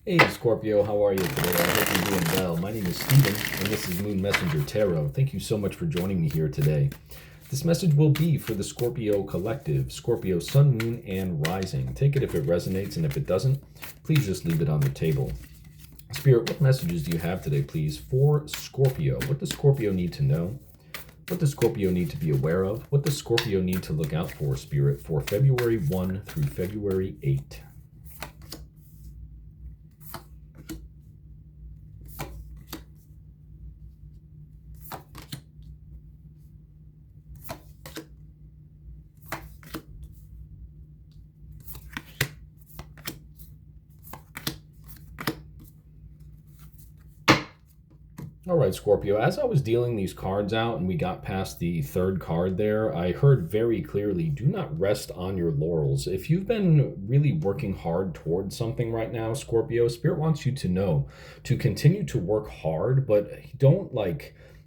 Hey Scorpio, how are you today? I hope you're doing well. My name is Steven, and this is Moon Messenger Tarot. Thank you so much for joining me here today. This message will be for the Scorpio collective, Scorpio Sun, Moon, and Rising. Take it if it resonates, and if it doesn't, please just leave it on the table. Spirit, what messages do you have today, please, for Scorpio? What does Scorpio need to know? What does Scorpio need to be aware of? What does Scorpio need to look out for, Spirit, for February 1 through February 8? All right, Scorpio, as I was dealing these cards out and we got past the third card there, I heard very clearly, do not rest on your laurels. If you've been really working hard towards something right now, Scorpio, Spirit wants you to know to continue to work hard, but don't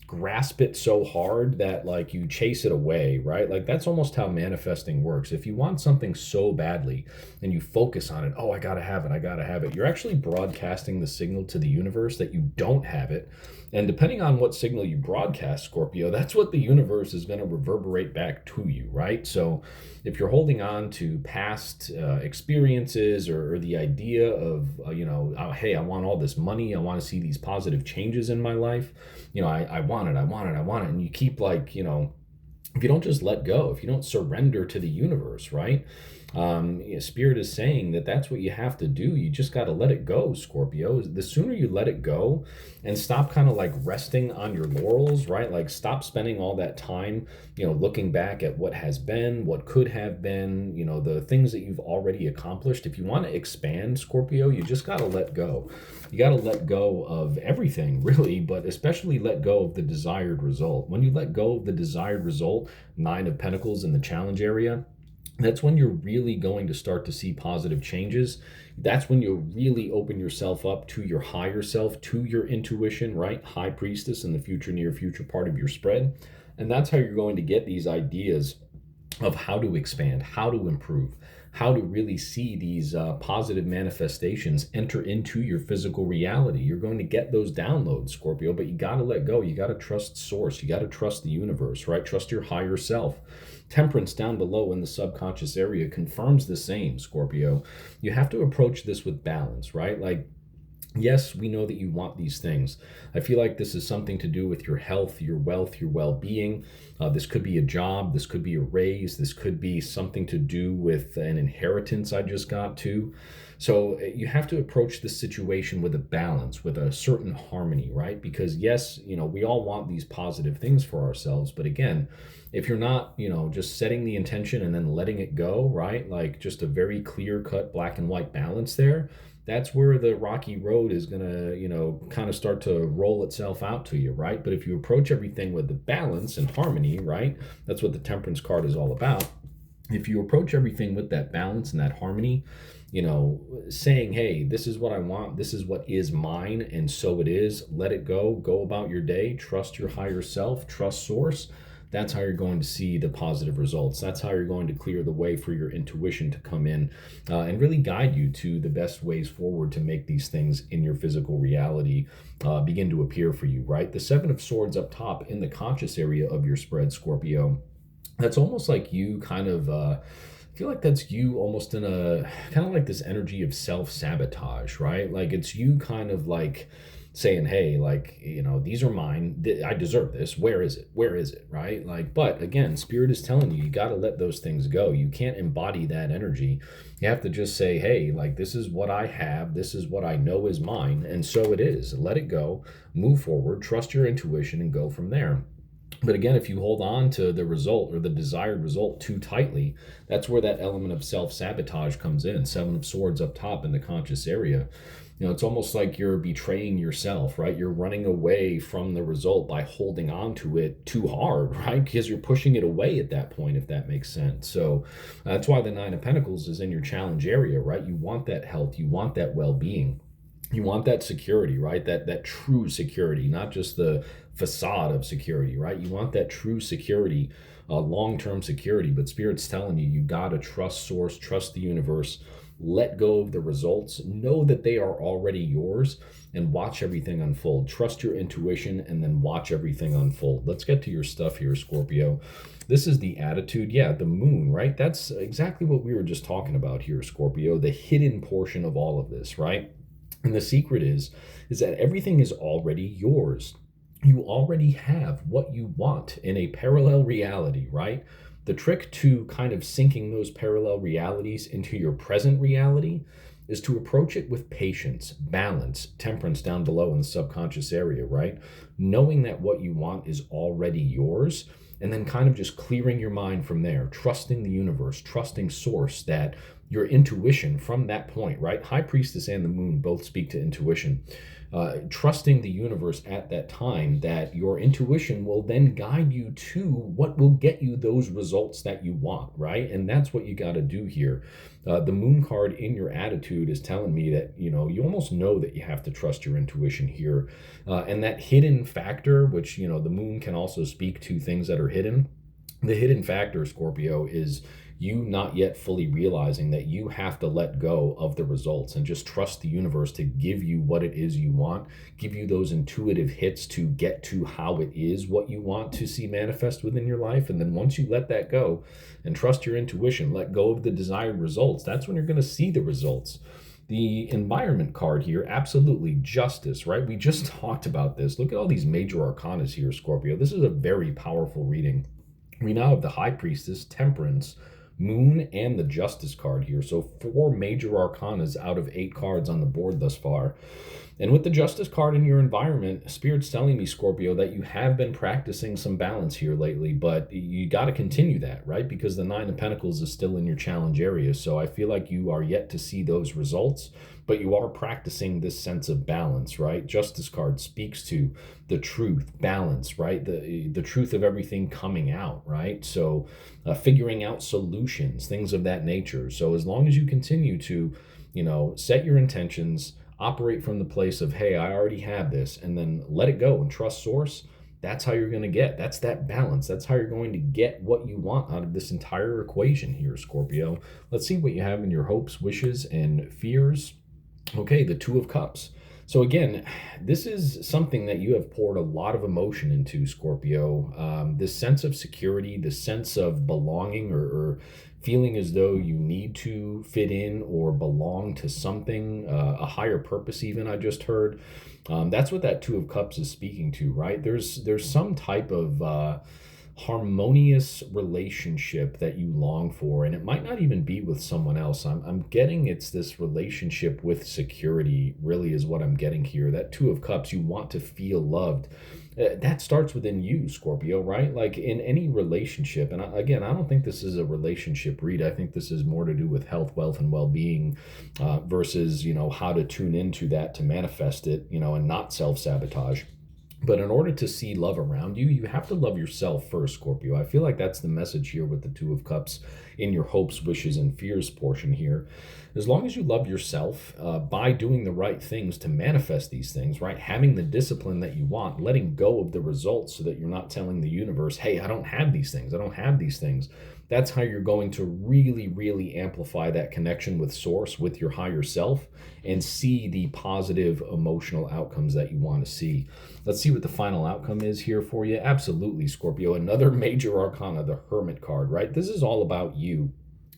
grasp it so hard that you chase it away, right? Like that's almost how manifesting works. If you want something so badly and you focus on it, oh, I gotta have it, I gotta have it, you're actually broadcasting the signal to the universe that you don't have it. And depending on what signal you broadcast, Scorpio, that's what the universe is going to reverberate back to you, right? So if you're holding on to past experiences or the idea of, oh, hey, I want all this money, I want to see these positive changes in my life, I want it, I want it, I want it. And you keep if you don't just let go, if you don't surrender to the universe, right? Spirit is saying that that's what you have to do. You just got to let it go, Scorpio. The sooner you let it go and stop kind of resting on your laurels, right? Like stop spending all that time, looking back at what has been, what could have been, the things that you've already accomplished. If you want to expand, Scorpio, you just got to let go. You got to let go of everything, really, but especially let go of the desired result. When you let go of the desired result, Nine of Pentacles in the challenge area, that's when you're really going to start to see positive changes. That's when you'll really open yourself up to your higher self, to your intuition, right? High Priestess in the future, near future part of your spread. And that's how you're going to get these ideas of how to expand, how to improve, how to really see these positive manifestations enter into your physical reality. You're going to get those downloads, Scorpio, but you got to let go. You got to trust source. You got to trust the universe, right? Trust your higher self. Temperance down below in the subconscious area confirms the same, Scorpio. You have to approach this with balance, right? Yes, we know that you want these things. I feel like this is something to do with your health, your wealth, your well-being. This could be a job. This could be a raise. This could be something to do with an inheritance I just got to. So you have to approach this situation with a balance, with a certain harmony, right? Because yes, we all want these positive things for ourselves. But again, if you're not, just setting the intention and then letting it go, right? Like just a very clear cut black and white balance there, that's where the rocky road is going to, kind of start to roll itself out to you, right? But if you approach everything with the balance and harmony, right? That's what the Temperance card is all about. If you approach everything with that balance and that harmony, saying, hey, this is what I want, this is what is mine, and so it is, let it go about your day, trust your higher self, trust source. That's how you're going to see the positive results. That's how you're going to clear the way for your intuition to come in and really guide you to the best ways forward to make these things in your physical reality begin to appear for you, right? The Seven of Swords up top in the conscious area of your spread, Scorpio, that's almost like you kind of I feel like that's you almost in a kind of like this energy of self-sabotage, right? Like it's you kind of saying, hey, these are mine, I deserve this, where is it, right? But again, Spirit is telling you, you got to let those things go. You can't embody that energy. You have to just say, hey, this is what I have, this is what I know is mine, and so it is. Let it go, move forward, trust your intuition, and go from there. But again, if you hold on to the result or the desired result too tightly, that's where that element of self-sabotage comes in. Seven of Swords up top in the conscious area. It's almost like you're betraying yourself, right? You're running away from the result by holding on to it too hard, right? Because you're pushing it away at that point, if that makes sense. So that's why the Nine of Pentacles is in your challenge area, right? You want that health, you want that well-being. You want that security, right? That true security, not just the facade of security, right? You want that true security, long-term security. But Spirit's telling you, you got to trust source, trust the universe, let go of the results, know that they are already yours, and watch everything unfold. Trust your intuition and then watch everything unfold. Let's get to your stuff here, Scorpio. This is the attitude. Yeah, the moon, right? That's exactly what we were just talking about here, Scorpio, the hidden portion of all of this, right? And the secret is that everything is already yours. You already have what you want in a parallel reality, right? The trick to kind of syncing those parallel realities into your present reality is to approach it with patience, balance, temperance down below in the subconscious area, right? Knowing that what you want is already yours, and then kind of just clearing your mind from there, trusting the universe, trusting source, that your intuition from that point, right? High Priestess and the moon both speak to intuition. Trusting the universe at that time, that your intuition will then guide you to what will get you those results that you want, right? And that's what you got to do here. The moon card in your attitude is telling me that, you almost know that you have to trust your intuition here. And that hidden factor, which, the moon can also speak to things that are hidden. The hidden factor, Scorpio, is you not yet fully realizing that you have to let go of the results and just trust the universe to give you what it is you want, give you those intuitive hits to get to how it is what you want to see manifest within your life. And then once you let that go and trust your intuition, let go of the desired results, that's when you're going to see the results. The environment card here, absolutely justice, right? We just talked about this. Look at all these major arcanas here, Scorpio. This is a very powerful reading. We now have the High Priestess, Temperance, Moon, and the Justice card here. So 4 major arcanas out of 8 cards on the board thus far. And with the Justice card in your environment, Spirit's telling me, Scorpio, that you have been practicing some balance here lately, but you got to continue that, right? Because the 9 of Pentacles is still in your challenge area. So I feel like you are yet to see those results, but you are practicing this sense of balance, right? Justice card speaks to the truth, balance, right? The truth of everything coming out, right? So figuring out solutions, things of that nature. So as long as you continue to, set your intentions, operate from the place of, hey, I already have this, and then let it go and trust source, that's how you're going to get. That's that balance. That's how you're going to get what you want out of this entire equation here, Scorpio. Let's see what you have in your hopes, wishes, and fears. Okay, the 2 of Cups. So again, this is something that you have poured a lot of emotion into, Scorpio. This sense of security, this sense of belonging, or feeling as though you need to fit in or belong to something, a higher purpose even, I just heard. That's what that 2 of Cups is speaking to, right? There's some type of harmonious relationship that you long for, and it might not even be with someone else. I'm getting it's this relationship with security, really, is what I'm getting here. That 2 of Cups, you want to feel loved. That starts within you, Scorpio, right? Like in any relationship. And again, I don't think this is a relationship read. I think this is more to do with health, wealth, and well-being versus, how to tune into that to manifest it, and not self-sabotage. But in order to see love around you, you have to love yourself first, Scorpio. I feel like that's the message here with the 2 of Cups in your hopes, wishes, and fears portion here. As long as you love yourself by doing the right things to manifest these things, right? Having the discipline that you want, letting go of the results so that you're not telling the universe, hey, I don't have these things. I don't have these things. That's how you're going to really, really amplify that connection with source, with your higher self, and see the positive emotional outcomes that you want to see. Let's see what the final outcome is here for you. Absolutely, Scorpio. Another major arcana, the Hermit card, right? This is all about you.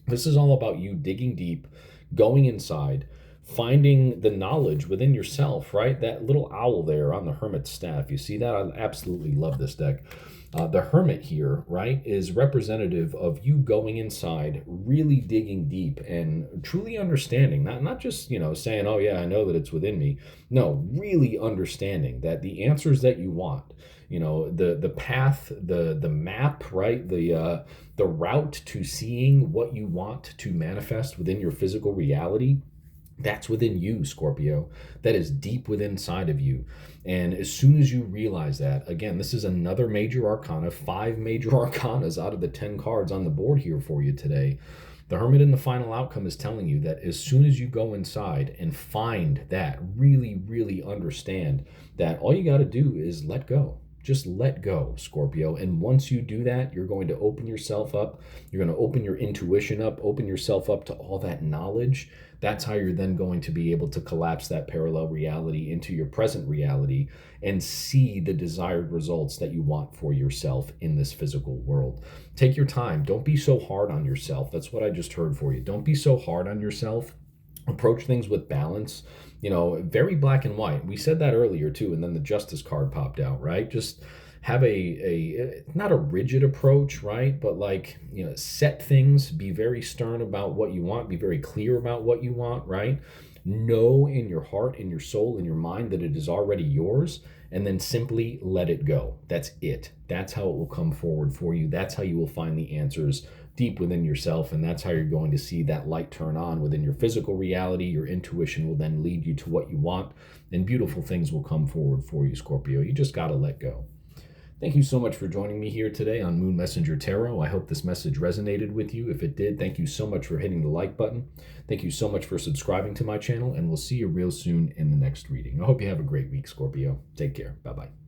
This is all about you digging deep, going inside, finding the knowledge within yourself, right? That little owl there on the Hermit's staff. You see that? I absolutely love this deck. The Hermit here, right, is representative of you going inside, really digging deep and truly understanding, not just, saying, oh yeah, I know that it's within me. No, really understanding that the answers that you want, the path, the map, right, the route to seeing what you want to manifest within your physical reality, that's within you, Scorpio. That is deep within inside of you. And as soon as you realize that, again, this is another major arcana, 5 major arcanas out of the 10 cards on the board here for you today. The Hermit in the final outcome is telling you that as soon as you go inside and find that, really, really understand that all you got to do is let go. Just let go, Scorpio. And once you do that, you're going to open yourself up. You're going to open your intuition up, open yourself up to all that knowledge. That's how you're then going to be able to collapse that parallel reality into your present reality and see the desired results that you want for yourself in this physical world. Take your time. Don't be so hard on yourself. That's what I just heard for you. Don't be so hard on yourself. Approach things with balance, very black and white. We said that earlier too, and then the justice card popped out, right? Just have a not a rigid approach, right? But like, set things, be very stern about what you want, be very clear about what you want, right? Know in your heart, in your soul, in your mind that it is already yours, and then simply let it go. That's it. That's how it will come forward for you. That's how you will find the answers deep within yourself, and that's how you're going to see that light turn on within your physical reality. Your intuition will then lead you to what you want, and beautiful things will come forward for you, Scorpio. You just got to let go. Thank you so much for joining me here today on Moon Messenger Tarot. I hope this message resonated with you. If it did, thank you so much for hitting the like button. Thank you so much for subscribing to my channel, and we'll see you real soon in the next reading. I hope you have a great week, Scorpio. Take care. Bye-bye.